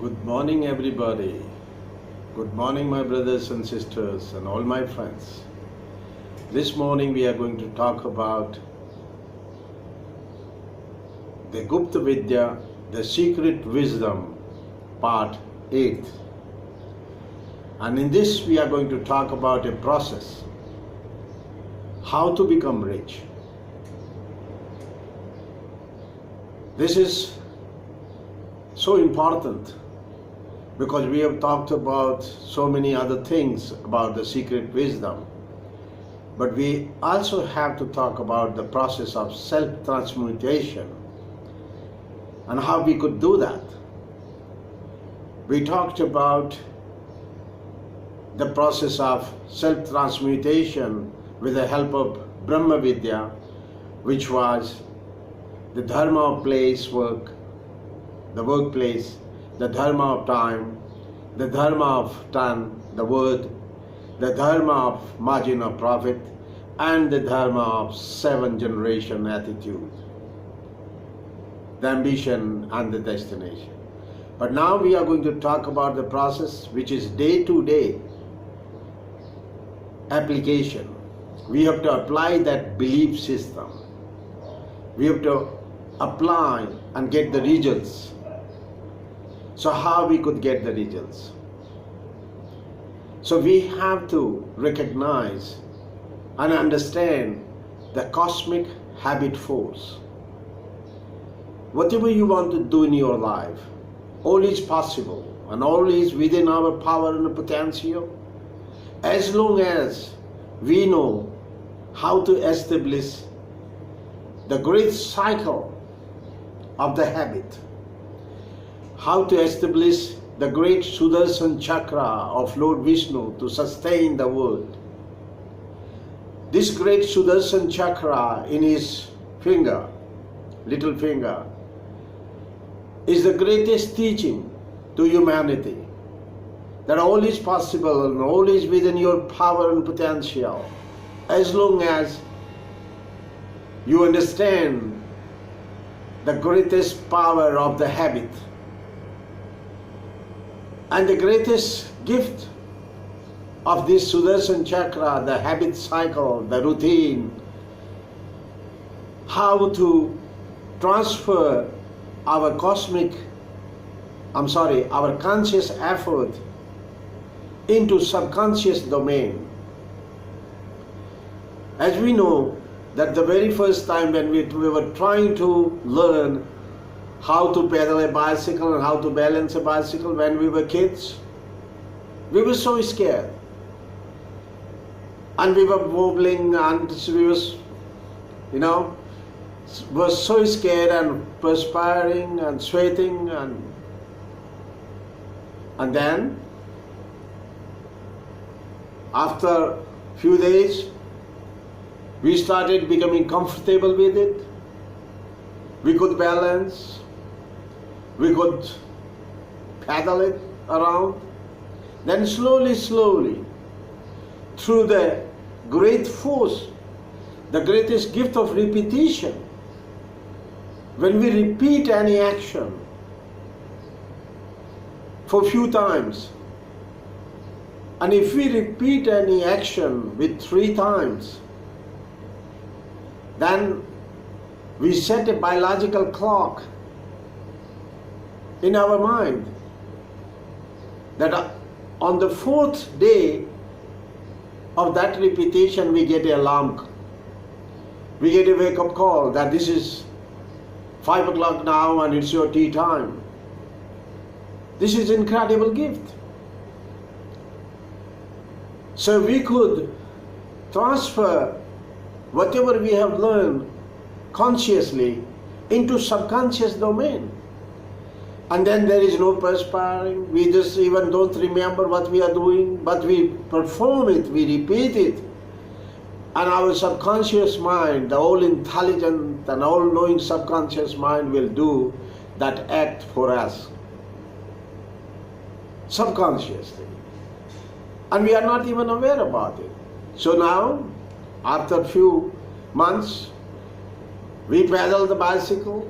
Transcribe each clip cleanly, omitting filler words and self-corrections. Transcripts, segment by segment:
Good morning, everybody. Good morning, my brothers and sisters, and all my friends. This morning, we are going to talk about the Gupt Vidya, the Secret Wisdom, Part 8. And in this, we are going to talk about a process how to become rich. This is so important because we have talked about so many other things about the secret wisdom, but we also have to talk about the process of self-transmutation and how we could do that. We talked about the process of self-transmutation with the help of Brahma Vidya, which was the dharma of place, work, the workplace, the dharma of time, the dharma of ton, the word, the dharma of margin of profit, and the dharma of 7-generation attitude, the ambition and the destination. But now we are going to talk about the process which is day-to-day application. We have to apply that belief system. We have to apply and get the results. So how we could get the results? So we have to recognize and understand the cosmic habit force. Whatever you want to do in your life, all is possible and all is within our power and potential, as long as we know how to establish the great cycle of the habit, how to establish the great Sudarshan Chakra of Lord Vishnu to sustain the world. This great Sudarshan Chakra in his finger, little finger, is the greatest teaching to humanity, that all is possible and all is within your power and potential, as long as you understand the greatest power of the habit. And the greatest gift of this Sudarshan Chakra, the habit cycle, the routine, how to transfer our our conscious effort into subconscious domain. As we know that the very first time when we were trying to learn how to pedal a bicycle and how to balance a bicycle when we were kids, we were so scared. And we were wobbling and we were so scared and perspiring and sweating and then after few days we started becoming comfortable with it. We could balance, we could paddle it around. Then slowly, through the great force, the greatest gift of repetition, when we repeat any action for few times, and if we repeat any action with 3 times, then we set a biological clock in our mind that on the 4th day of that repetition we get an alarm. We get a wake-up call that this is 5 o'clock now and it's your tea time. This is an incredible gift. So we could transfer whatever we have learned consciously into subconscious domain. And then there is no perspiring. We just even don't remember what we are doing, but we perform it, we repeat it. And our subconscious mind, the all intelligent and all knowing subconscious mind will do that act for us. Subconsciously. And we are not even aware about it. So now, after a few months, we pedal the bicycle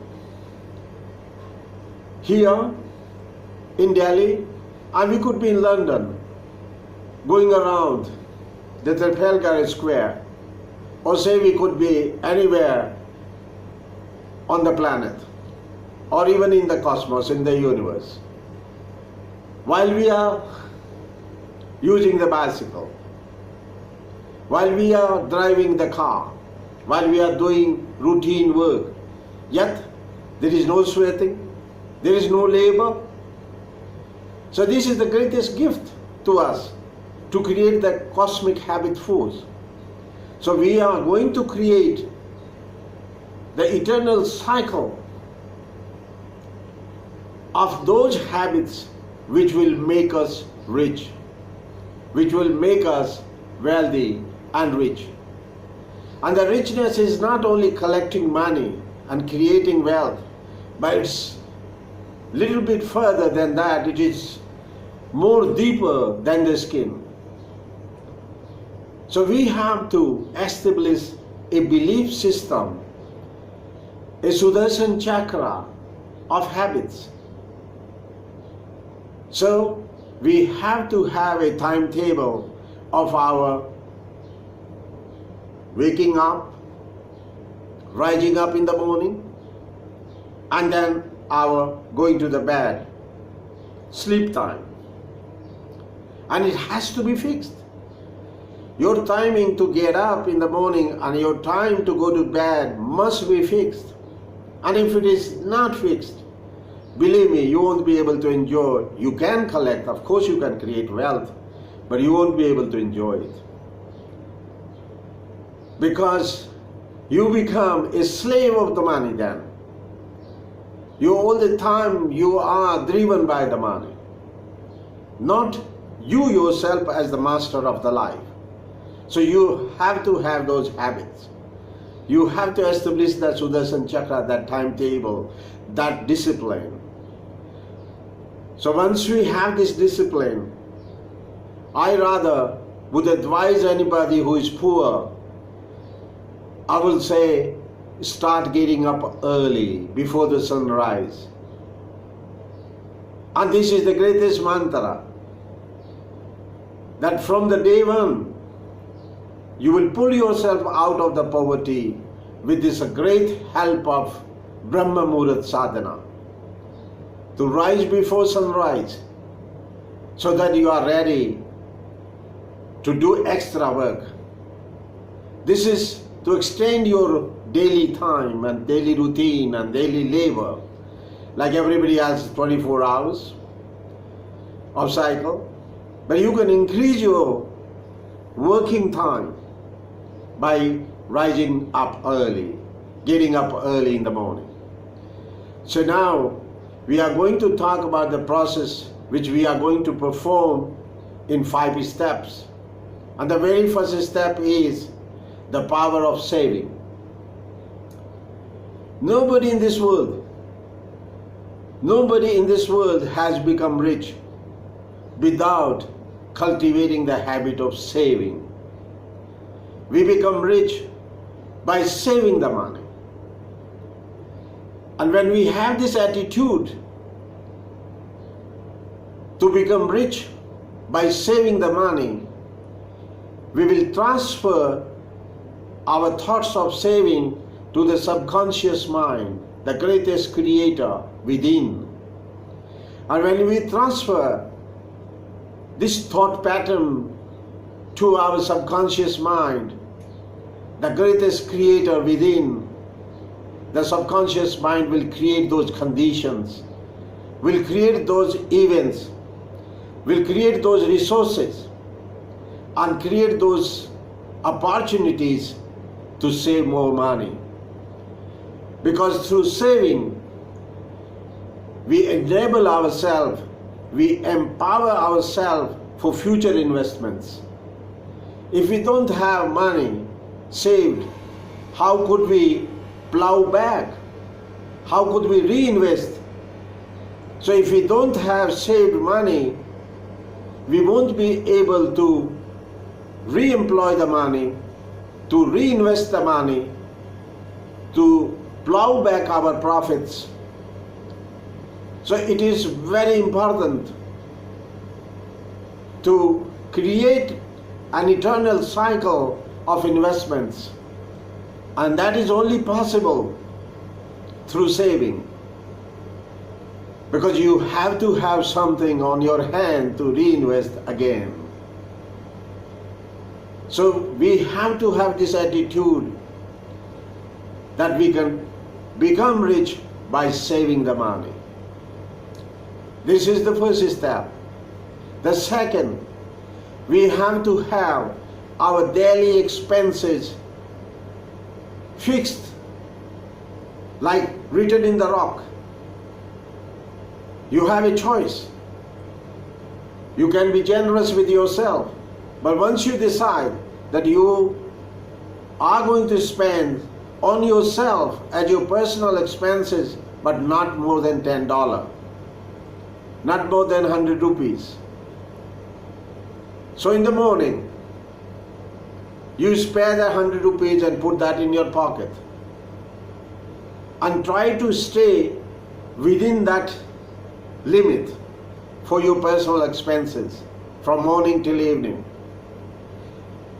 here in Delhi, and we could be in London, going around the Trafalgar Square, or say we could be anywhere on the planet, or even in the cosmos, in the universe, while we are using the bicycle, while we are driving the car, while we are doing routine work, yet there is no sweating, there is no labor. So this is the greatest gift to us, to create the cosmic habit force. So we are going to create the eternal cycle of those habits which will make us rich, which will make us wealthy and rich. And the richness is not only collecting money and creating wealth, but it's little bit further than that. It is more deeper than the skin. So we have to establish a belief system, a Sudarshan Chakra of habits. So we have to have a timetable of our waking up, rising up in the morning, and then our going to the bed, sleep time. And it has to be fixed. Your timing to get up in the morning and your time to go to bed must be fixed. And if it is not fixed, believe me, you won't be able to enjoy. You can collect, of course you can create wealth, but you won't be able to enjoy it. Because you become a slave of the money then. You all the time you are driven by the money, not you yourself as the master of the life. So you have to have those habits. You have to establish that Sudarshan Chakra, that timetable, that discipline. So once we have this discipline, I rather would advise anybody who is poor, I will say, start getting up early before the sunrise. And this is the greatest mantra, that from the day one, you will pull yourself out of the poverty with this great help of Brahma Muhurat sadhana, to rise before sunrise so that you are ready to do extra work. This is to extend your daily time and daily routine and daily labor, like everybody else, 24 hours of cycle. But you can increase your working time by rising up early, getting up early in the morning. So now we are going to talk about the process which we are going to perform in 5 steps. And the very first step is the power of saving. Nobody in this world has become rich without cultivating the habit of saving. We become rich by saving the money. And when we have this attitude to become rich by saving the money, we will transfer our thoughts of saving to the subconscious mind, the greatest creator within. And when we transfer this thought pattern to our subconscious mind, the greatest creator within, the subconscious mind will create those conditions, will create those events, will create those resources, and create those opportunities to save more money. Because through saving, we enable ourselves, we empower ourselves for future investments. If we don't have money saved, how could we plow back? How could we reinvest? So if we don't have saved money, we won't be able to re-employ the money, to reinvest the money, to plow back our profits. So it is very important to create an eternal cycle of investments, and that is only possible through saving, because you have to have something on your hand to reinvest again. So we have to have this attitude that we can become rich by saving the money. This is the first step. The second, we have to have our daily expenses fixed, like written in the rock. You have a choice. You can be generous with yourself, but once you decide that you are going to spend on yourself as your personal expenses, but not more than $10, not more than 100 rupees. So in the morning, you spare the 100 rupees and put that in your pocket, and try to stay within that limit for your personal expenses from morning till evening.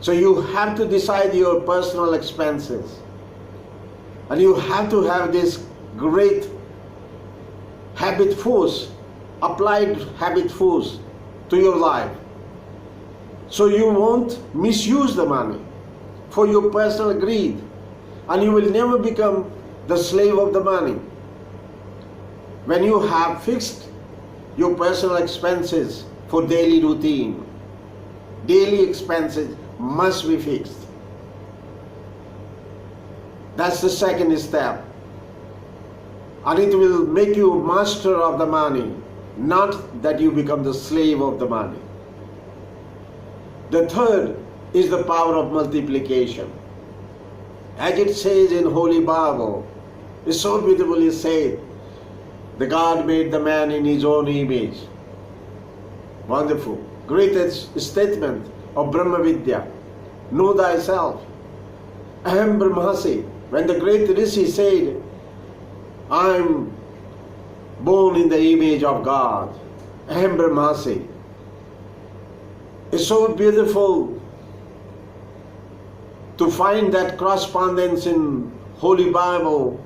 So you have to decide your personal expenses, and you have to have this great habit force, applied habit force to your life, so you won't misuse the money for your personal greed, and you will never become the slave of the money. When you have fixed your personal expenses for daily routine, daily expenses must be fixed. That's the second step, and it will make you master of the money, not that you become the slave of the money. The third is the power of multiplication. As it says in Holy Bible, it's so beautifully said, the God made the man in his own image. Wonderful. Greatest statement of Brahma Vidya. Know thyself. Aham Brahmasi. When the great Rishi said, I am born in the image of God. Aham Brahmasi. It's so beautiful to find that correspondence in Holy Bible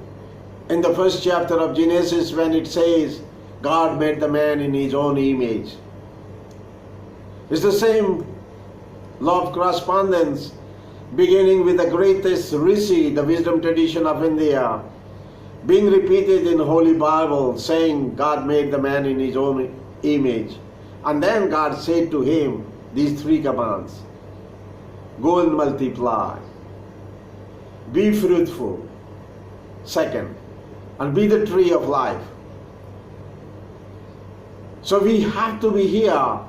in the first chapter of Genesis, when it says God made the man in his own image. It's the same law of correspondence beginning with the greatest Rishi, the wisdom tradition of India, being repeated in Holy Bible, saying God made the man in his own image. And then God said to him these three commands: go and multiply, be fruitful, second, and be the tree of life. So we have to be here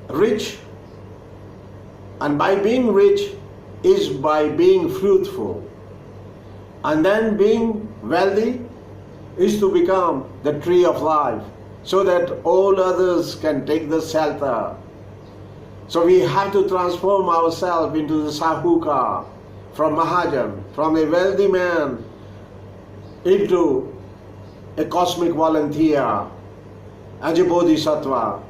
rich, and by being rich is by being fruitful, and then being wealthy is to become the tree of life, so that all others can take the shelter. So we have to transform ourselves into the Sahuka, from Mahajan, from a wealthy man into a cosmic volunteer, as a Bodhisattva,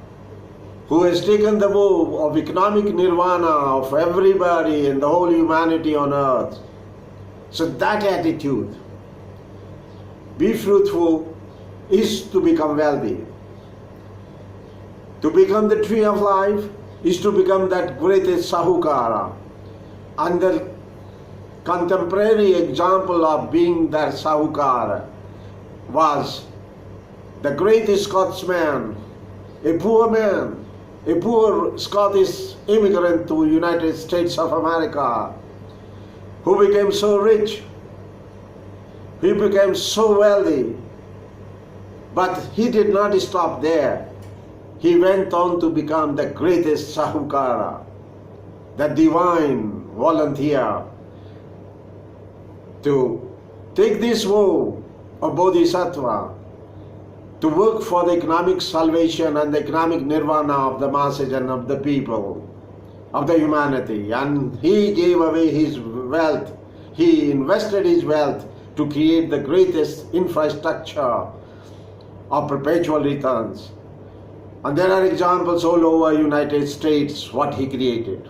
who has taken the vow of economic nirvana of everybody and the whole humanity on earth. So that attitude, be fruitful, is to become wealthy. To become the tree of life is to become that greatest Sahukara. And the contemporary example of being that Sahukara was the Greatest Scotsman, a poor man, a poor Scottish immigrant to United States of America, who became so rich, he became so wealthy, but he did not stop there. He went on to become the greatest Sahukara, the divine volunteer, to take this vow of Bodhisattva, to work for the economic salvation and the economic nirvana of the masses and of the people, of the humanity. And he gave away his wealth, he invested his wealth to create the greatest infrastructure of perpetual returns. And there are examples all over United States what he created.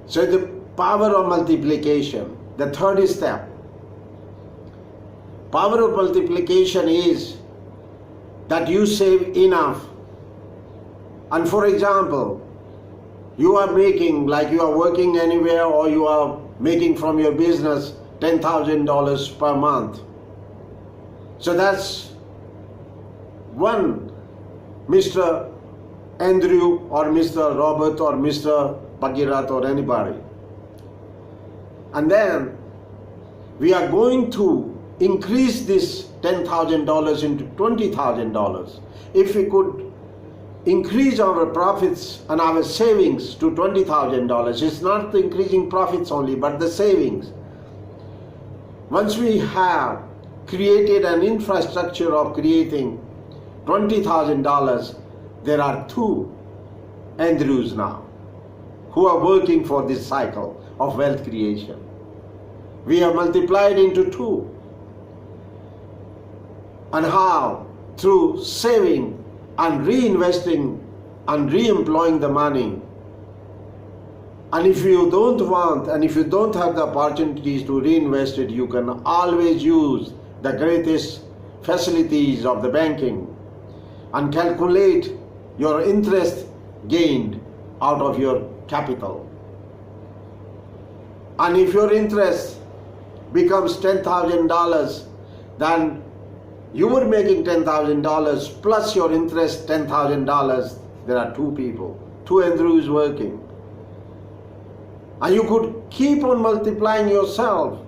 So the power of multiplication, the third step. Power of multiplication is that you save enough. And for example, you are making, like you are working anywhere, or you are making from your business $10,000 per month. So that's one Mr. Andrew or Mr. Robert or Mr. Bhagirath or anybody. And then we are going to increase this $10,000 into $20,000. If we could increase our profits and our savings to $20,000, it's not the increasing profits only, but the savings. Once we have created an infrastructure of creating $20,000, there are two Andrews now who are working for this cycle of wealth creation. We have multiplied into two. And how? Through saving and reinvesting and re-employing the money. And if you don't want, and if you don't have the opportunities to reinvest it, you can always use the greatest facilities of the banking and calculate your interest gained out of your capital. And if your interest becomes $10,000, then you were making $10,000 plus your interest $10,000. There are two people, two Andrews working. And you could keep on multiplying yourself.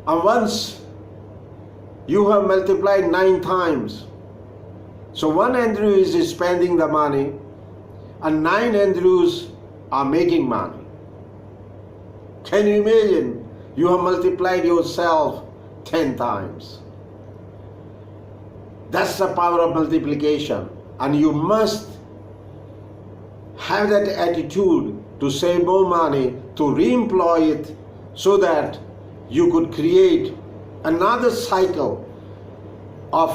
And once you have multiplied 9 times, so one Andrew is spending the money and 9 Andrews are making money. Can you imagine? You have multiplied yourself 10 times. That's the power of multiplication. And you must have that attitude to save more money, to re-employ it, so that you could create another cycle of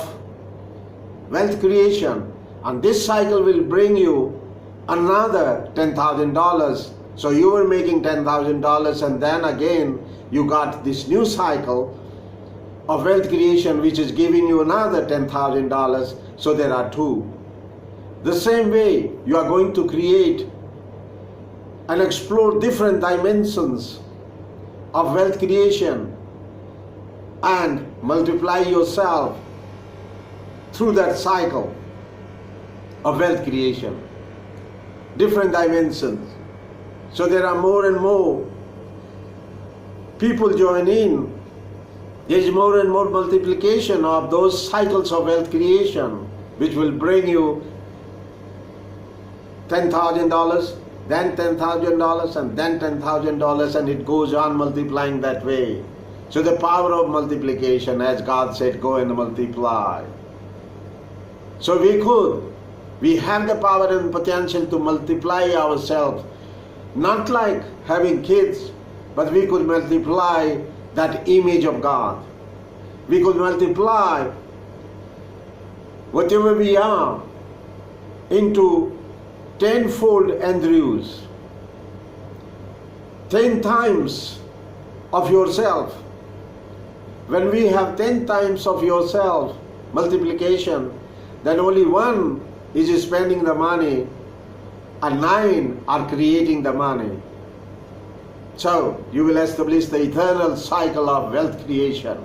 wealth creation. And this cycle will bring you another $10,000. So you were making $10,000, and then again you got this new cycle of wealth creation which is giving you another $10,000. So there are two. The same way you are going to create and explore different dimensions of wealth creation and multiply yourself through that cycle of wealth creation. Different dimensions. So there are more and more people join in. There is more and more multiplication of those cycles of wealth creation, which will bring you $10,000, then $10,000, and then $10,000, and it goes on multiplying that way. So the power of multiplication, as God said, go and multiply. So we have the power and potential to multiply ourselves, not like having kids, but we could multiply that image of God. We could multiply whatever we are into tenfold Andrews, 10 times of yourself. When we have 10 times of yourself multiplication, then only one is spending the money and 9 are creating the money. So you will establish the eternal cycle of wealth creation.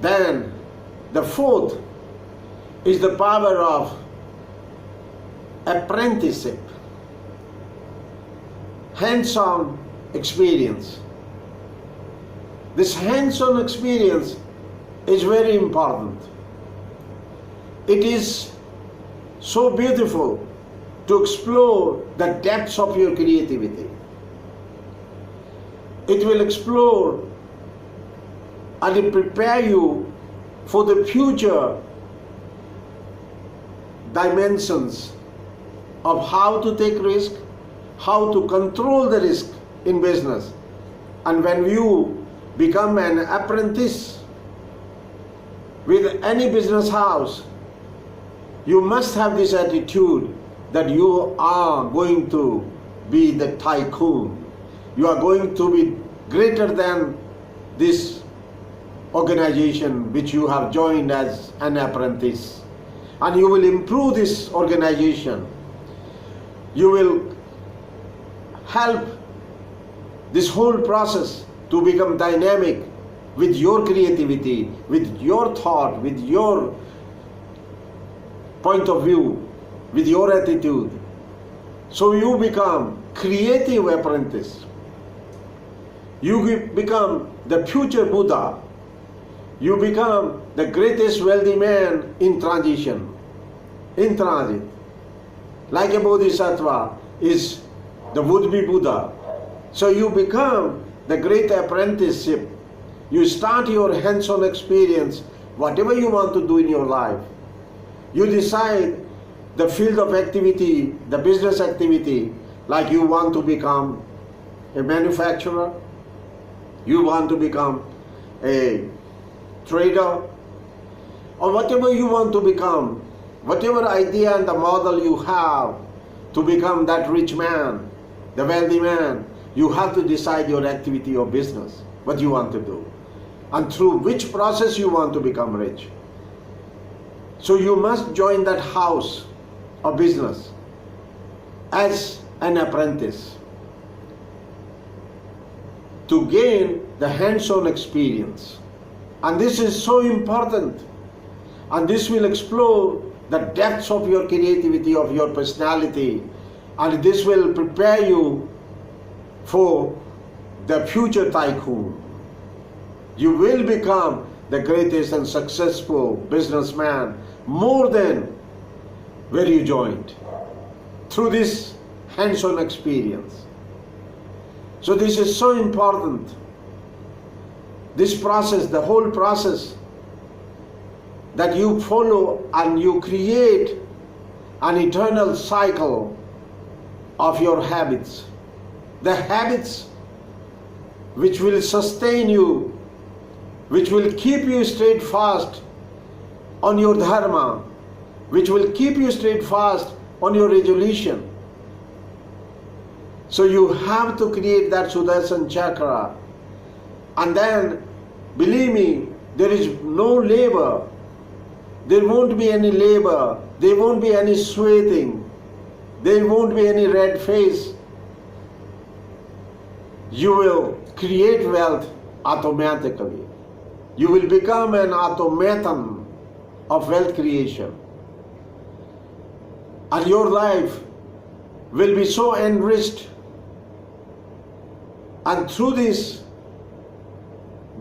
Then the fourth is the power of apprenticeship, hands-on experience. This hands-on experience is very important. It is so beautiful to explore the depths of your creativity. It will explore and it prepare you for the future dimensions of how to take risk, how to control the risk in business. And when you become an apprentice with any business house, you must have this attitude that you are going to be the tycoon. You are going to be greater than this organization which you have joined as an apprentice. And you will improve this organization. You will help this whole process to become dynamic with your creativity, with your thought, with your point of view, with your attitude. So you become creative apprentice. You become the future Buddha. You become the greatest wealthy man in transition, in transit. Like a bodhisattva is the would-be Buddha. So you become the great apprenticeship. You start your hands-on experience, whatever you want to do in your life. You decide the field of activity, the business activity, like you want to become a manufacturer, you want to become a trader, or whatever you want to become, whatever idea and the model you have to become that rich man, the wealthy man, you have to decide your activity or business, what you want to do, and through which process you want to become rich. So you must join that house of business as an apprentice to gain the hands-on experience. And this is so important, and this will explore the depths of your creativity, of your personality, and this will prepare you for the future tycoon. You will become the greatest and successful businessman more than where you joined through this hands-on experience. So this is so important. This process, the whole process that you follow, and you create an eternal cycle of your habits. The habits which will sustain you, which will keep you steadfast on your dharma, which will keep you steadfast on your resolution. So you have to create that Sudarshan Chakra. And then, believe me, there is no labor. There won't be any labor. There won't be any sweating. There won't be any red face. You will create wealth automatically. You will become an automaton of wealth creation. And your life will be so enriched. And through this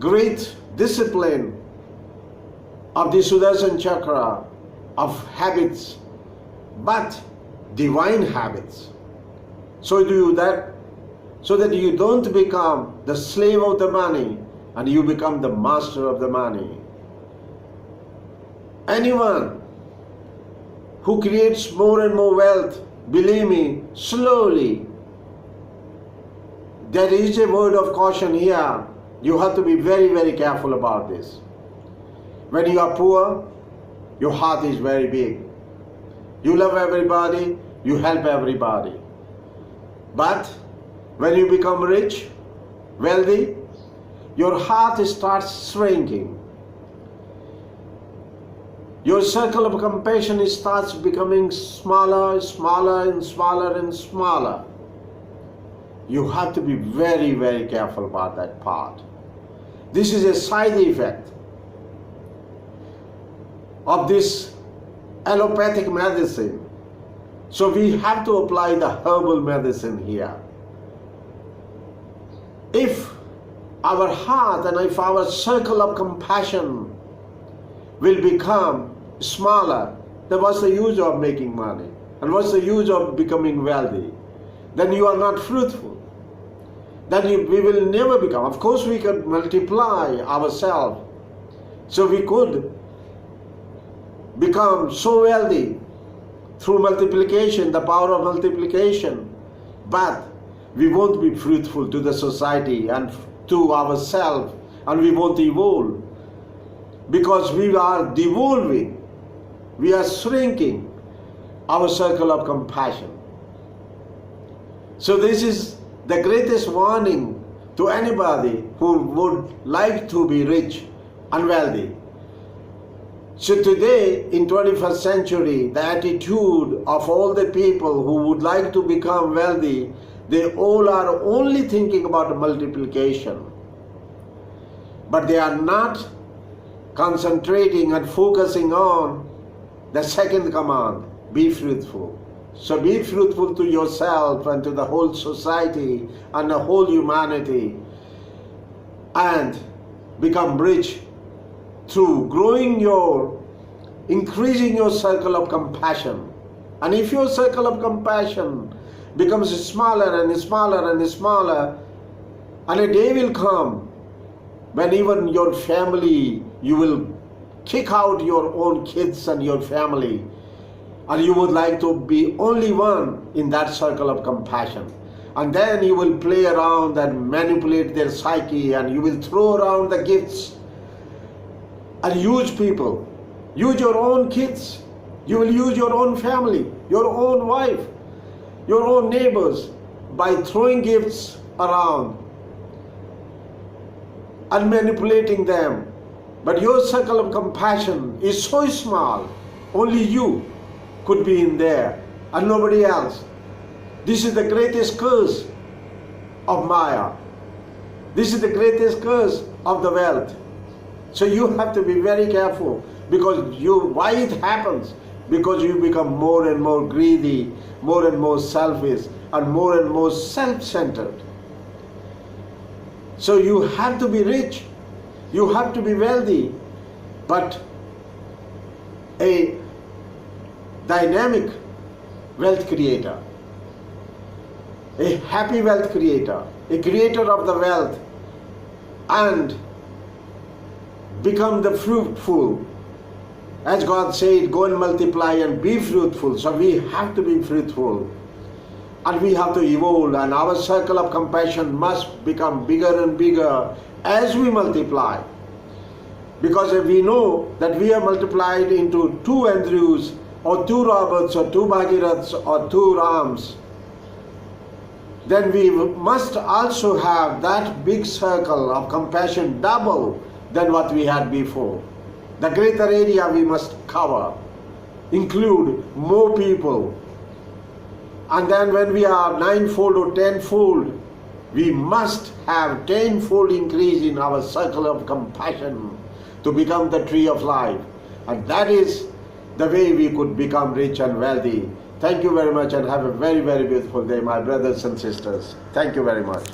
great discipline of the Sudarshan Chakra, of habits, but divine habits. So that you don't become the slave of the money, and you become the master of the money. Anyone who creates more and more wealth, believe me, slowly, there is a word of caution here. You have to be very, very careful about this. When you are poor, your heart is very big. You love everybody, you help everybody. But when you become rich, wealthy, your heart starts shrinking. Your circle of compassion starts becoming smaller, smaller, and smaller, and smaller. You have to be very, very careful about that part. This is a side effect of this allopathic medicine. So we have to apply the herbal medicine here. If our heart and if our circle of compassion will become smaller, then what's the use of making money? And what's the use of becoming wealthy? Then you are not fruitful. Then we will never become. Of course we could multiply ourselves. So we could become so wealthy through multiplication, the power of multiplication. but we won't be fruitful to the society and to ourselves, and we won't evolve because we are devolving, we are shrinking our circle of compassion. So this is the greatest warning to anybody who would like to be rich and wealthy. So today, in 21st century, the attitude of all the people who would like to become wealthy, they all are only thinking about multiplication. But they are not concentrating and focusing on the second command, be fruitful. So be fruitful to yourself and to the whole society and the whole humanity, and become rich through increasing your circle of compassion. And if your circle of compassion becomes smaller and smaller and smaller, and a day will come when even your family, you will kick out your own kids and your family, and you would like to be only one in that circle of compassion. And then you will play around and manipulate their psyche, and you will throw around the gifts and use people. Use your own kids. You will use your own family, your own wife, your own neighbors by throwing gifts around and manipulating them. But your circle of compassion is so small, only you could be in there and nobody else. This is the greatest curse of Maya. This is the greatest curse of the wealth. So you have to be very careful, because why it happens? Because you become more and more greedy, more and more selfish, and more self-centered. So you have to be rich, you have to be wealthy, but a dynamic wealth creator, a happy wealth creator, a creator of the wealth, and become the fruitful. As God said, go and multiply and be fruitful. So we have to be fruitful, and we have to evolve, and our circle of compassion must become bigger and bigger as we multiply. Because if we know that we are multiplied into 2 Andrews or 2 Roberts or 2 Bhagiraths or 2 Rams, then we must also have that big circle of compassion, double than what we had before. The greater area we must cover, include more people. And then when we are 9-fold or 10-fold, we must have 10-fold increase in our circle of compassion to become the tree of life. And that is the way we could become rich and wealthy. Thank you very much, and have a very, very beautiful day, my brothers and sisters. Thank you very much.